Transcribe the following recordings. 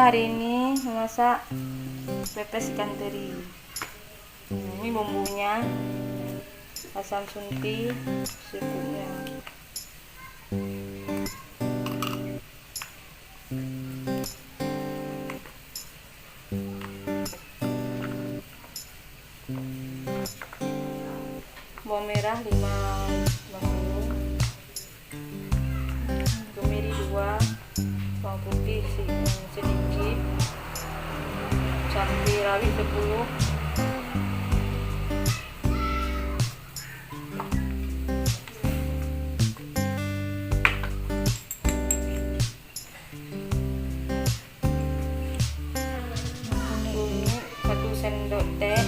Kita hari ini memasak pepes ikan teri. Ini bumbunya, asam sunti, seafoodnya. Bawang merah 5 bawang, kemiri 2, bawang putih sedikit, cabai rawit 10, bumbu 1 sendok teh,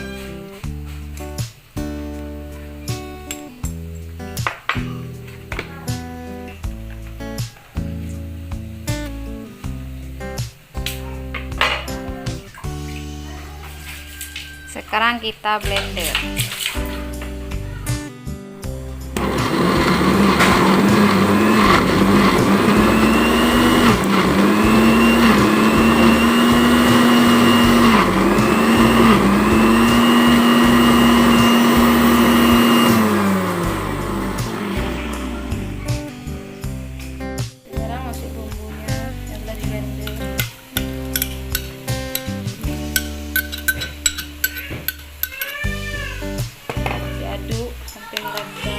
sekarang kita blender. Sekarang masuk bumbunya yang telah di blender. Aduk sampai merata.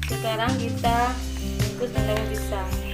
Sekarang kita bungkus dengan daun pisang.